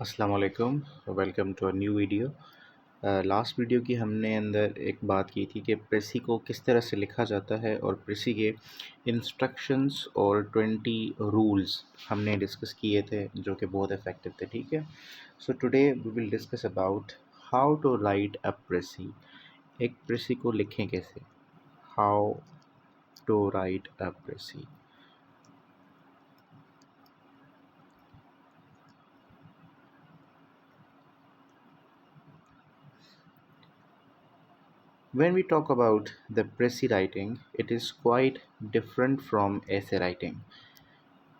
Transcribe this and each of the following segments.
अस्सलाम वालेकुम। Welcome to a new video. Last video की हमने अंदर एक बात की थी कि प्रेसी को किस तरह से लिखा जाता है और प्रेसी के इंस्ट्रक्शंस और 20 रूल्स हमने डिस्कस किए थे जो कि बहुत इफ़ेक्टिव थे। ठीक है, so today we will discuss about how to write a precis. एक प्रेसी को लिखें कैसे, how to write a precis. When we talk about the Prezi writing, it is quite different from essay writing.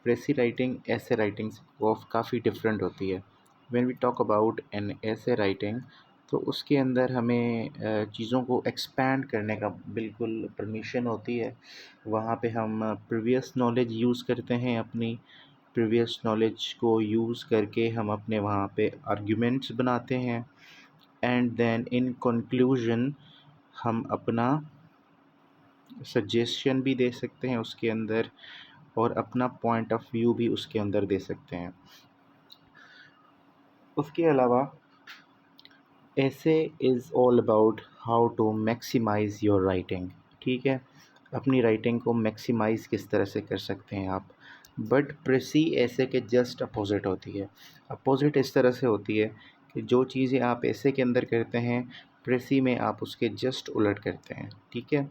Prezi writing essay writing से काफ़ी different होती है। When we talk about an essay writing, तो उसके अंदर हमें चीज़ों को एक्सपैंड करने का बिल्कुल परमिशन होती है। वहाँ पे हम प्रीवियस नॉलेज यूज़ करते हैं, अपनी प्रीवियस नॉलेज को यूज़ करके हम अपने वहाँ पे आर्ग्यूमेंट्स बनाते हैं एंड देन इन कंक्लूजन हम अपना सजेशन भी दे सकते हैं उसके अंदर और अपना पॉइंट ऑफ व्यू भी उसके अंदर दे सकते हैं। उसके अलावा ऐसे is all about how to maximise your writing. ठीक है, अपनी राइटिंग को मैक्सिमाइज़ किस तरह से कर सकते हैं आप। बट प्रेसी ऐसे के जस्ट अपोजिट होती है। अपोजिट इस तरह से होती है कि जो चीज़ें आप ऐसे के अंदर करते हैं, प्रेसी में आप उसके जस्ट उलट करते हैं। ठीक है,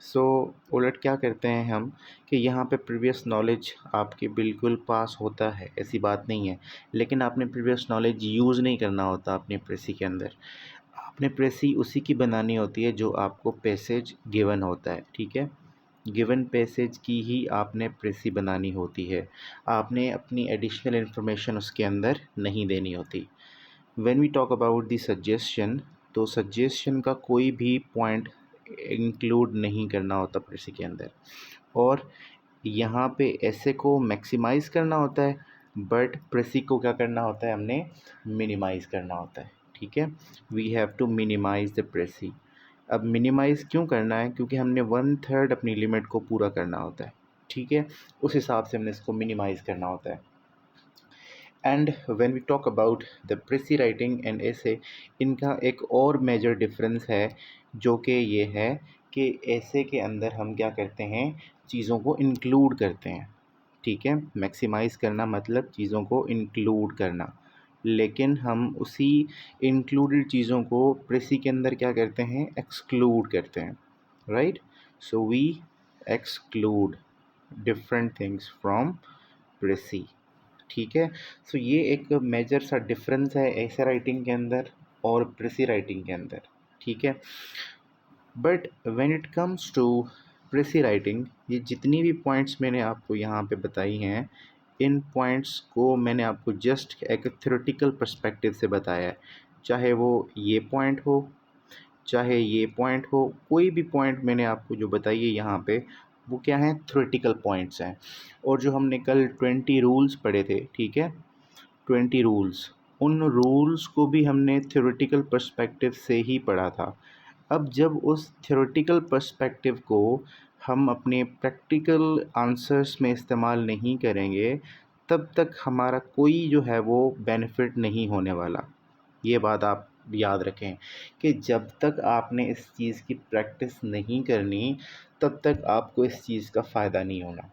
सो उलट क्या करते हैं हम कि यहाँ पे प्रीवियस नॉलेज आपकी बिल्कुल पास होता है, ऐसी बात नहीं है, लेकिन आपने प्रीवियस नॉलेज यूज़ नहीं करना होता अपने प्रेसी के अंदर। आपने प्रेसी उसी की बनानी होती है जो आपको पैसेज गिवन होता है। ठीक है, गिवन पैसेज की ही आपने प्रेसी बनानी होती है, आपने अपनी एडिशनल इन्फॉर्मेशन उसके अंदर नहीं देनी होती। When we talk about the suggestion, तो सजेशन का कोई भी पॉइंट इंक्लूड नहीं करना होता प्रेसी के अंदर, और यहाँ पे ऐसे को मैक्सिमाइज़ करना होता है, बट प्रेसी को क्या करना होता है, हमने मिनिमाइज़ करना होता है। ठीक है, we have to minimise the precis. अब मिनिमाइज़ क्यों करना है, क्योंकि हमने 1/3 अपनी लिमिट को पूरा करना होता है। ठीक है, उस हिसाब से हमने इसको मिनिमाइज़ करना होता है। And when we talk about the precis writing एंड ऐसे, इनका एक और मेजर डिफरेंस है जो कि ये है कि ऐसे के अंदर हम क्या करते हैं, चीज़ों को इंक्लूड करते हैं। ठीक है, मैक्सिमाइज़ करना मतलब चीज़ों को इंक्लूड करना, लेकिन हम उसी इंक्लूडेड चीज़ों को प्रेसी के अंदर क्या करते हैं, एक्सक्लूड करते हैं। Right, so we exclude different things from precis. ठीक है, सो ये एक मेजर सा डिफरेंस है ऐसे राइटिंग के अंदर और प्रेसी राइटिंग के अंदर। ठीक है, but when it comes to precis writing, ये जितनी भी पॉइंट्स मैंने आपको यहाँ पे बताई हैं, इन पॉइंट्स को मैंने आपको जस्ट एक थ्योरेटिकल पर्सपेक्टिव से बताया है। चाहे वो ये पॉइंट हो, चाहे ये पॉइंट हो, कोई भी पॉइंट मैंने आपको जो बताई है यहाँ पे, वो क्या है, थ्योरेटिकल पॉइंट्स हैं। और जो हमने कल 20 रूल्स पढ़े थे, ठीक है, 20 रूल्स, उन रूल्स को भी हमने थ्योरेटिकल पर्सपेक्टिव से ही पढ़ा था। अब जब उस थ्योरेटिकल पर्सपेक्टिव को हम अपने प्रैक्टिकल आंसर्स में इस्तेमाल नहीं करेंगे, तब तक हमारा कोई जो है वो बेनिफिट नहीं होने वाला। ये बात आप याद रखें कि जब तक आपने इस चीज़ की प्रैक्टिस नहीं करनी, तब तक आपको इस चीज़ का फ़ायदा नहीं होना।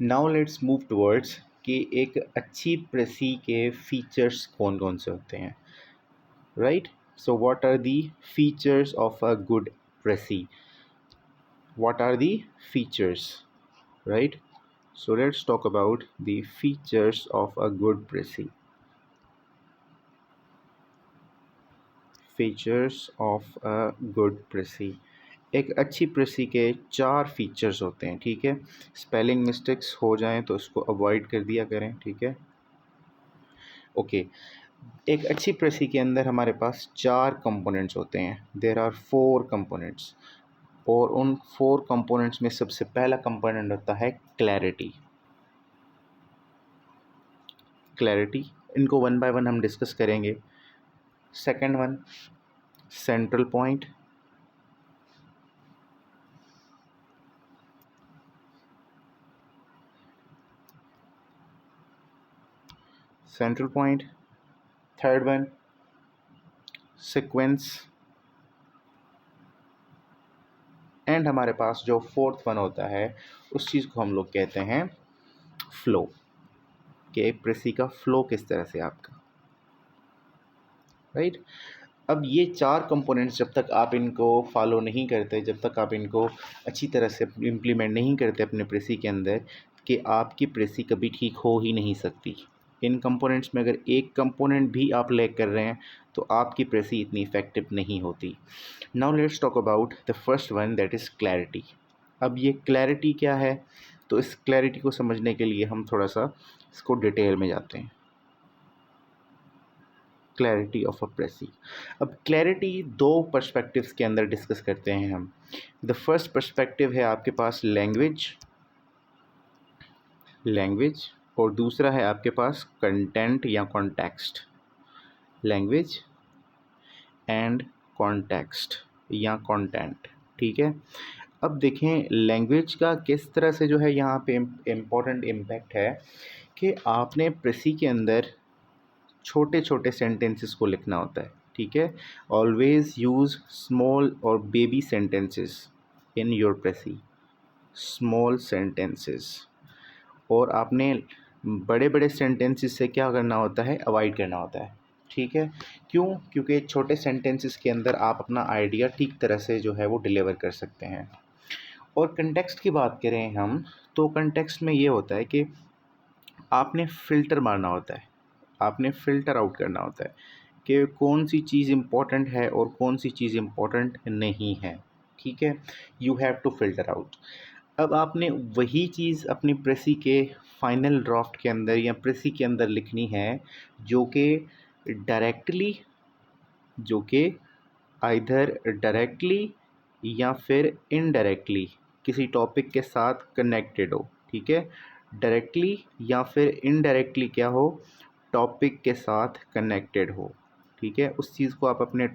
नाउ लेट्स मूव टुवर्ड्स कि एक अच्छी प्रेसी के फीचर्स कौन कौन से होते हैं। Right, so what are the features of a good precis, what are the features, right? So let's talk about the features of a good presi. Features of a good presi, एक अच्छी प्रेसी के 4 features होते हैं। ठीक है, spelling mistakes हो जाएं तो इसको अवॉइड कर दिया करें। ठीक है, ओके, एक अच्छी प्रेसी के अंदर हमारे पास 4 कंपोनेंट्स होते हैं। देयर आर 4 कंपोनेंट्स, और उन 4 कंपोनेंट्स में सबसे पहला कंपोनेंट होता है क्लैरिटी। क्लैरिटी, इनको वन बाय वन हम डिस्कस करेंगे। Second one, central point. Central point, third one sequence, and हमारे पास जो फोर्थ वन होता है उस चीज़ को हम लोग कहते हैं फ्लो, कि प्रेसी का फ्लो किस तरह से आपका, राइट। अब ये चार कंपोनेंट्स जब तक आप इनको फॉलो नहीं करते, जब तक आप इनको अच्छी तरह से इम्प्लीमेंट नहीं करते अपने प्रेसी के अंदर, कि आपकी प्रेसी कभी ठीक हो ही नहीं सकती। इन कंपोनेंट्स में अगर एक कंपोनेंट भी आप लैग कर रहे हैं तो आपकी प्रेसी इतनी इफ़ेक्टिव नहीं होती। Now let's talk about the first one, that is clarity. अब ये क्लैरिटी क्या है, तो इस क्लैरिटी को समझने के लिए हम थोड़ा सा इसको डिटेल में जाते हैं। Clarity of a precis. अब क्लैरिटी दो पर्सपेक्टिव्स के अंदर डिस्कस करते हैं हम। द फर्स्ट पर्सपेक्टिव है आपके पास लैंग्वेज और दूसरा है आपके पास कंटेंट या कॉन्टेक्स्ट। लैंग्वेज एंड कॉन्टेक्स्ट या कंटेंट, ठीक है। अब देखें लैंग्वेज का किस तरह से जो है यहाँ पे इम्पोर्टेंट इम्पैक्ट है, कि आपने प्रेसी के अंदर छोटे छोटे सेंटेंसेस को लिखना होता है, ठीक है। ऑलवेज यूज़ स्मॉल और baby sentences in your precis, small sentences. और आपने बड़े बड़े सेंटेंसेस से क्या करना होता है, अवॉइड करना होता है, ठीक है। क्यों? क्योंकि छोटे सेंटेंसेस के अंदर आप अपना आइडिया ठीक तरह से जो है वो डिलीवर कर सकते हैं। और कंटेक्स्ट की बात करें हम, तो कंटेक्स्ट में ये होता है कि आपने फ़िल्टर मारना होता है, आपने फ़िल्टर आउट करना होता है कि कौन सी चीज़ इम्पोर्टेंट है और कौन सी चीज़ इम्पोर्टेंट नहीं है, ठीक है। You have to filter out. अब आपने वही चीज़ अपनी प्रेसी के फाइनल ड्राफ्ट के अंदर या प्रेसी के अंदर लिखनी है जो कि डायरेक्टली, जो कि आइदर डायरेक्टली या फिर इनडायरेक्टली किसी टॉपिक के साथ कनेक्टेड हो, ठीक है। डायरेक्टली या फिर इनडायरेक्टली क्या हो, टॉपिक के साथ कनेक्टेड हो, ठीक है। उस चीज़ को आप अपने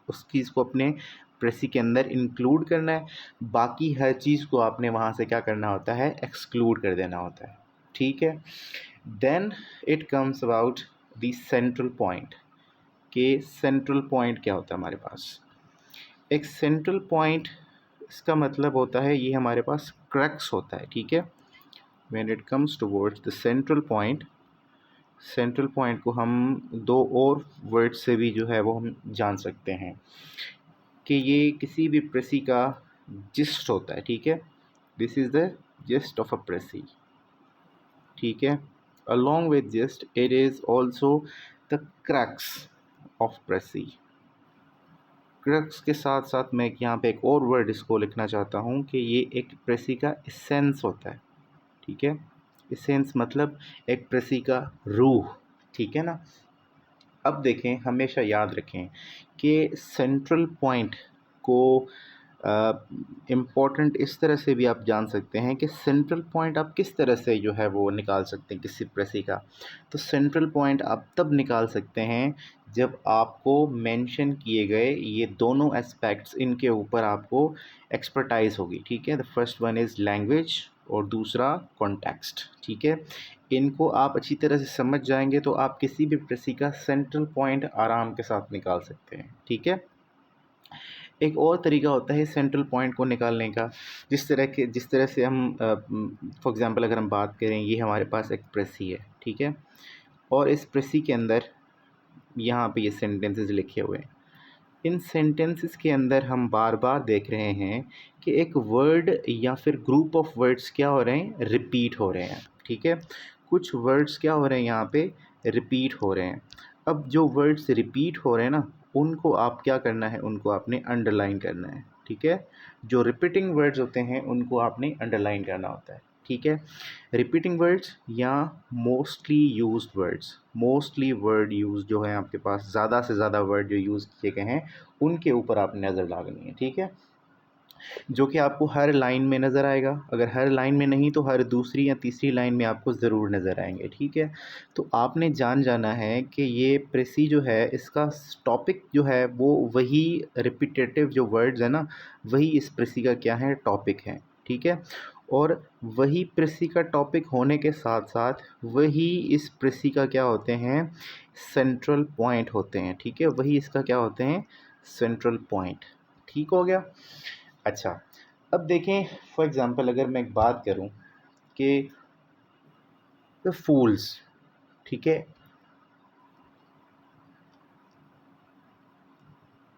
उस चीज़ को अपने प्रेसी के अंदर इंक्लूड करना है। बाकी हर चीज़ को आपने वहाँ से क्या करना होता है, एक्सक्लूड कर देना होता है, ठीक है। Then it comes about the central point, कि सेंट्रल पॉइंट क्या होता है हमारे पास। एक सेंट्रल पॉइंट, इसका मतलब होता है ये हमारे पास क्रक्स होता है, ठीक है। When it comes towards the central point, central point को हम दो और वर्ड से भी जो है वो हम जान सकते हैं कि ये किसी भी प्रेसी का जिस्ट होता है, ठीक है। This is the gist of a precis, ठीक है। Along with gist it is also the crux of precis. Crux के साथ साथ मैं यहाँ पे एक और वर्ड इसको लिखना चाहता हूँ कि ये एक प्रेसी का इसेंस होता है, ठीक है। इसेंस मतलब एक प्रेसी का रूह, ठीक है ना। अब देखें, हमेशा याद रखें कि सेंट्रल पॉइंट को इम्पॉर्टेंट इस तरह से भी आप जान सकते हैं कि सेंट्रल पॉइंट आप किस तरह से जो है वो निकाल सकते हैं किसी प्रेसी का। तो सेंट्रल पॉइंट आप तब निकाल सकते हैं जब आपको मेंशन किए गए ये दोनों एस्पेक्ट्स, इनके ऊपर आपको एक्सपर्टाइज होगी, ठीक है। The first one is language और दूसरा कॉन्टेक्स्ट, ठीक है। इनको आप अच्छी तरह से समझ जाएंगे तो आप किसी भी प्रेसी का सेंट्रल पॉइंट आराम के साथ निकाल सकते हैं, ठीक है। एक और तरीका होता है सेंट्रल पॉइंट को निकालने का, जिस तरह से हम फॉर एग्ज़ाम्पल अगर हम बात करें, ये हमारे पास एक प्रेसी है, ठीक है। और इस प्रेसी के अंदर यहाँ पे ये सेंटेंसेस लिखे हुए हैं। इन सेंटेंसेस के अंदर हम बार बार देख रहे हैं कि एक वर्ड या फिर ग्रुप ऑफ वर्ड्स क्या हो रहे हैं, रिपीट हो रहे हैं, ठीक है। कुछ वर्ड्स क्या हो रहे हैं यहाँ पे, रिपीट हो रहे हैं। अब जो वर्ड्स रिपीट हो रहे हैं ना, उनको आप क्या करना है, उनको आपने अंडरलाइन करना है, ठीक है। जो रिपीटिंग वर्ड्स होते हैं उनको आपने अंडरलाइन करना होता है, ठीक है। रिपीटिंग वर्ड्स या mostly used words, mostly word use जो है आपके पास, ज़्यादा से ज़्यादा वर्ड जो यूज़ किए गए हैं उनके ऊपर आपने नज़र डालनी है, ठीक है। जो कि आपको हर लाइन में नज़र आएगा, अगर हर लाइन में नहीं तो हर दूसरी या तीसरी लाइन में आपको ज़रूर नज़र आएंगे, ठीक है। तो आपने जाना है कि ये प्रेसी जो है, इसका टॉपिक जो है वो वही रिपीटेटिव जो वर्ड्स है ना, वही इस प्रेसी का क्या है, टॉपिक है, ठीक है। और वही प्रेसी का टॉपिक होने के साथ साथ वही इस प्रेसी का क्या होते हैं, सेंट्रल पॉइंट होते हैं। ठीक है, वही इसका क्या होते हैं, सेंट्रल पॉइंट। ठीक हो गया। अच्छा, अब देखें फॉर एग्ज़ाम्पल अगर मैं एक बात करूं कि द फूल्स, ठीक है,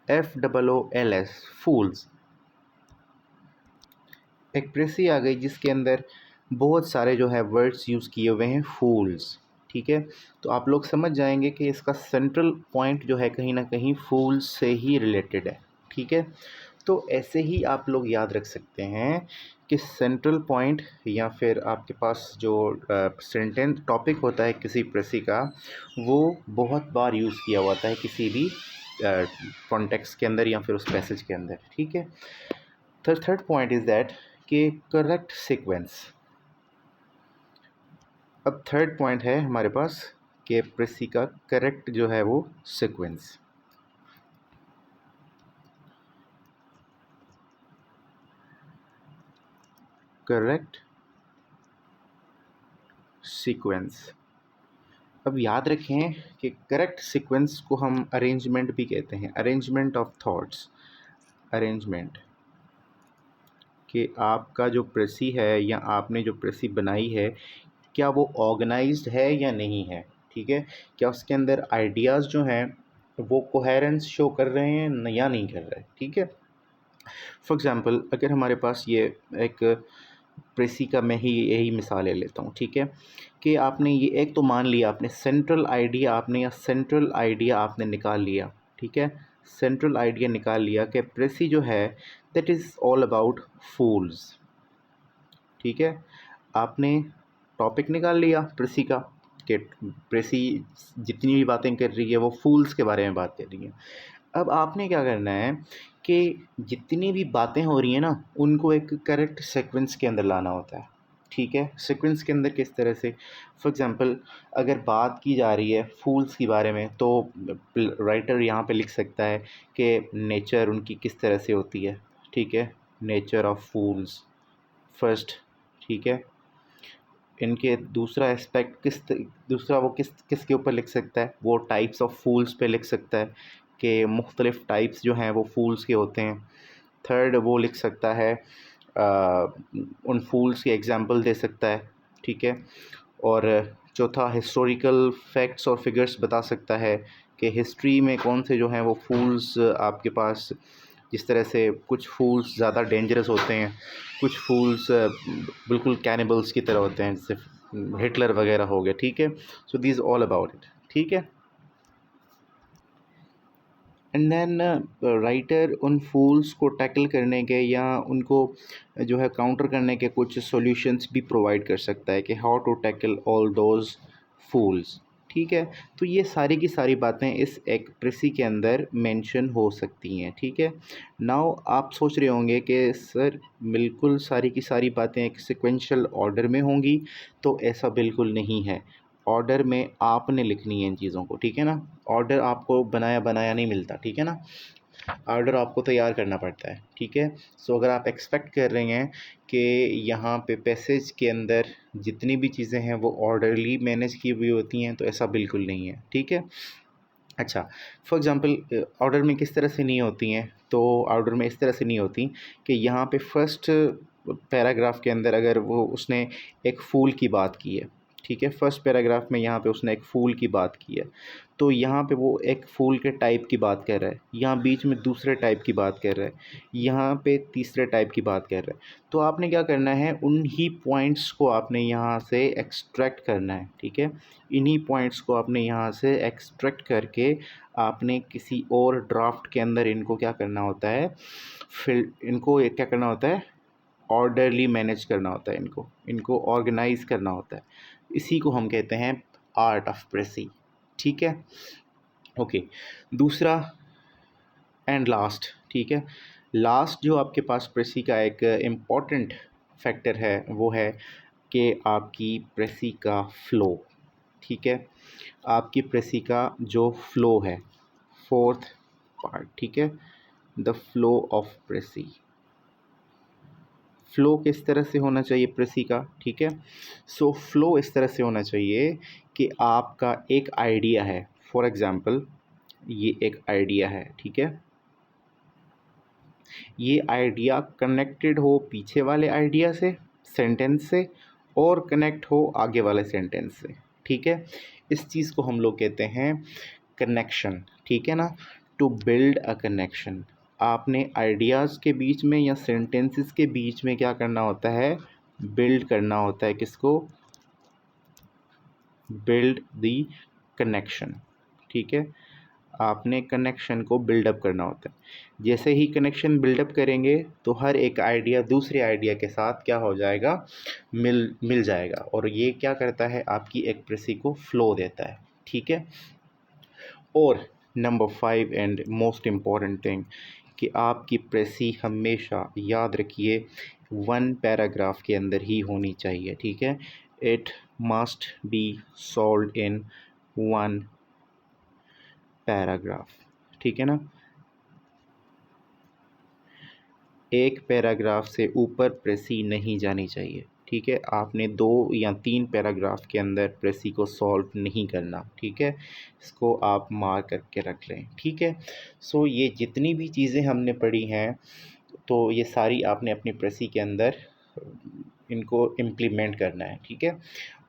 FOOLS, फूल्स, एक प्रेसी आ गई जिसके अंदर बहुत सारे जो है वर्ड्स यूज़ किए हुए हैं फूल्स। ठीक है, तो आप लोग समझ जाएंगे कि इसका सेंट्रल पॉइंट जो है कहीं ना कहीं फूल्स से ही रिलेटेड है। ठीक है, तो ऐसे ही आप लोग याद रख सकते हैं कि सेंट्रल पॉइंट या फिर आपके पास जो सेंटेंस टॉपिक होता है किसी प्रेसी का, वो बहुत बार यूज़ किया हुआ है किसी भी कॉन्टेक्स्ट के अंदर या फिर उस पैसेज के अंदर। ठीक है, थर्ड पॉइंट इज़ दैट कि करेक्ट सीक्वेंस। अब थर्ड पॉइंट है हमारे पास कि प्रेसी का करेक्ट जो है वो सीक्वेंस। Correct sequence. अब याद रखें कि करेक्ट सीक्वेंस को हम अरेंजमेंट भी कहते हैं, अरेंजमेंट ऑफ थॉट्स। अरेंजमेंट कि आपका जो प्रेसी है या आपने जो प्रेसी बनाई है, क्या वो ऑर्गेनाइज्ड है या नहीं है। ठीक है, क्या उसके अंदर आइडियाज़ जो हैं वो कोहेरेंस शो कर रहे हैं या नहीं कर रहे। ठीक है, फॉर एग्ज़ाम्पल अगर हमारे पास ये एक प्रेसी का मैं ही यही मिसाल ले लेता हूँ। ठीक है, कि आपने ये एक तो मान लिया आपने सेंट्रल आइडिया, आपने या सेंट्रल आइडिया आपने निकाल लिया। ठीक है, सेंट्रल आइडिया निकाल लिया कि प्रेसी जो है दैट इज़ ऑल अबाउट फूल्स। ठीक है, आपने टॉपिक निकाल लिया प्रेसी का कि प्रेसी जितनी भी बातें कर रही है वो फूल्स के बारे में बात कर रही है। अब आपने क्या करना है कि जितनी भी बातें हो रही हैं ना, उनको एक करेक्ट सीक्वेंस के अंदर लाना होता है। ठीक है, सीक्वेंस के अंदर किस तरह से, फॉर एग्ज़ाम्पल अगर बात की जा रही है फूल्स के बारे में तो राइटर यहाँ पे लिख सकता है कि नेचर उनकी किस तरह से होती है। ठीक है, नेचर ऑफ फूल्स फर्स्ट। ठीक है, इनके दूसरा एस्पेक्ट दूसरा वो किसके ऊपर लिख सकता है, वो टाइप्स ऑफ फूल्स पे लिख सकता है कि मुख्तलिफ़ टाइप्स जो हैं वो फूल्स के होते हैं। थर्ड वो लिख सकता है उन फूल्स के एग्जांपल दे सकता है। ठीक है, और चौथा हिस्टोरिकल फैक्ट्स और फिगर्स बता सकता है कि हिस्ट्री में कौन से जो हैं वो फूल्स आपके पास, जिस तरह से कुछ फूल्स ज़्यादा डेंजरस होते हैं, कुछ फूल्स बिल्कुल कैनिबल्स की तरह होते हैं, जैसे हिटलर वगैरह हो गया। ठीक है, so this all about it. ठीक है, एंड देन राइटर उन फूल्स को टैकल करने के या उनको जो है काउंटर करने के कुछ सॉल्यूशंस भी प्रोवाइड कर सकता है कि how to tackle all those fools. ठीक है, तो ये सारी की सारी बातें इस एक प्रेसी के अंदर मेंशन हो सकती हैं। ठीक है, नाउ आप सोच रहे होंगे कि सर बिल्कुल सारी की सारी बातें एक सिक्वेंशियल ऑर्डर में होंगी, तो ऐसा बिल्कुल नहीं है। ऑर्डर में आपने लिखनी है इन चीज़ों को। ठीक है ना, ऑर्डर आपको बनाया बनाया नहीं मिलता। ठीक है ना, ऑर्डर आपको तैयार करना पड़ता है। ठीक है, सो अगर आप एक्सपेक्ट कर रहे हैं कि यहाँ पे पैसेज के अंदर जितनी भी चीज़ें हैं वो ऑर्डरली मैनेज की हुई होती हैं, तो ऐसा बिल्कुल नहीं है। ठीक है, अच्छा, फॉर एग्ज़ाम्पल ऑर्डर में किस तरह से नहीं होती हैं, तो ऑर्डर में इस तरह से नहीं होती कि यहाँ पे फर्स्ट पैराग्राफ के अंदर अगर वो उसने एक फूल की बात की है। ठीक है, फर्स्ट पैराग्राफ में यहाँ पे उसने एक फूल की बात की है, तो यहाँ पे वो एक फूल के टाइप की बात कर रहा है, यहाँ बीच में दूसरे टाइप की बात कर रहा है, यहाँ पे तीसरे टाइप की बात कर रहा है। तो आपने क्या करना है, उन ही पॉइंट्स को आपने यहाँ से एक्सट्रैक्ट करना है। ठीक है, इन्हीं पॉइंट्स को आपने यहाँ से एक्सट्रैक्ट करके आपने किसी और ड्राफ्ट के अंदर इनको क्या करना होता है, फिर इनको क्या करना होता है, ऑर्डरली मैनेज करना होता है, इनको इनको ऑर्गेनाइज करना होता है। इसी को हम कहते हैं आर्ट ऑफ प्रेसी। ठीक है, ओके, दूसरा एंड लास्ट। ठीक है, लास्ट जो आपके पास प्रेसी का एक इम्पॉर्टेंट फैक्टर है वो है कि आपकी प्रेसी का फ़्लो। ठीक है, आपकी प्रेसी का जो फ़्लो है, फोर्थ पार्ट। ठीक है, द फ्लो ऑफ प्रेसी। फ़्लो किस तरह से होना चाहिए प्रेसी का, ठीक है। सो फ़्लो इस तरह से होना चाहिए कि आपका एक आइडिया है, फॉर एग्ज़ाम्पल ये एक आइडिया है, ठीक है। ये आइडिया कनेक्टेड हो पीछे वाले आइडिया से, सेंटेंस से, और कनेक्ट हो आगे वाले सेंटेंस से, ठीक है। इस चीज़ को हम लोग कहते हैं कनेक्शन, ठीक है ना। टू बिल्ड अ कनेक्शन, आपने आइडियाज़ के बीच में या सेंटेंसेस के बीच में क्या करना होता है, बिल्ड करना होता है, किसको, बिल्ड दी कनेक्शन, ठीक है। आपने कनेक्शन को बिल्डअप करना होता है। जैसे ही कनेक्शन बिल्डअप करेंगे तो हर एक आइडिया दूसरे आइडिया के साथ क्या हो जाएगा, मिल मिल जाएगा, और ये क्या करता है, आपकी एक प्रेसी को फ्लो देता है, ठीक है। और number 5 and most important thing कि आपकी प्रेसी हमेशा याद रखिए 1 पैराग्राफ के अंदर ही होनी चाहिए, ठीक है। It must be solved in 1 paragraph, ठीक है ना। एक पैराग्राफ से ऊपर प्रेसी नहीं जानी चाहिए, ठीक है। आपने 2 या 3 पैराग्राफ के अंदर प्रेसी को सॉल्व नहीं करना, ठीक है। इसको आप मार्क करके रख लें, ठीक है। सो ये जितनी भी चीज़ें हमने पढ़ी हैं, तो ये सारी आपने अपनी प्रेसी के अंदर इनको इम्प्लीमेंट करना है, ठीक है।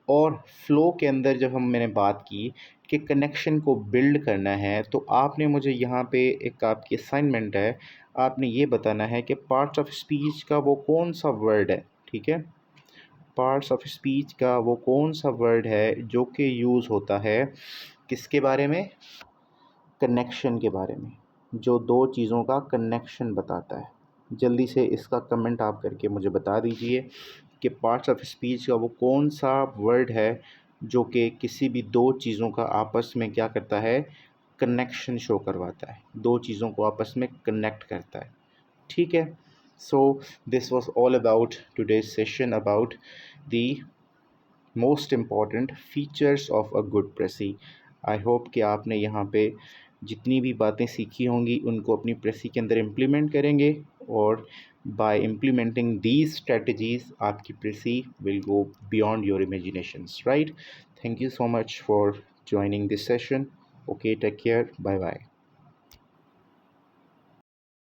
और फ़्लो के अंदर जब मैंने बात की कि कनेक्शन को बिल्ड करना है, तो आपने मुझे यहाँ पे एक आपकी असाइनमेंट है, आपने ये बताना है कि पार्ट्स ऑफ स्पीच का वो कौन सा वर्ड है, ठीक है। पार्ट्स ऑफ स्पीच का वो कौन सा वर्ड है जो कि यूज़ होता है किसके बारे में, कनेक्शन के बारे में, जो 2 चीज़ों का कनेक्शन बताता है। जल्दी से इसका कमेंट आप करके मुझे बता दीजिए कि पार्ट्स ऑफ स्पीच का वो कौन सा वर्ड है जो कि किसी भी 2 चीज़ों का आपस में क्या करता है, कनेक्शन शो करवाता है, 2 चीज़ों को आपस में कनेक्ट करता है, ठीक है। So this was all about today's session about the most important features of a good precis. I hope कि आपने यहाँ पे जितनी भी बातें सीखी होंगी उनको अपनी प्रेसी के अंदर इम्प्लीमेंट करेंगे, और बाय इम्प्लीमेंटिंग दीज स्ट्रेटजीज आपकी precis will go beyond your imaginations, right. Thank you so much for joining this session. Okay, take care. Bye bye.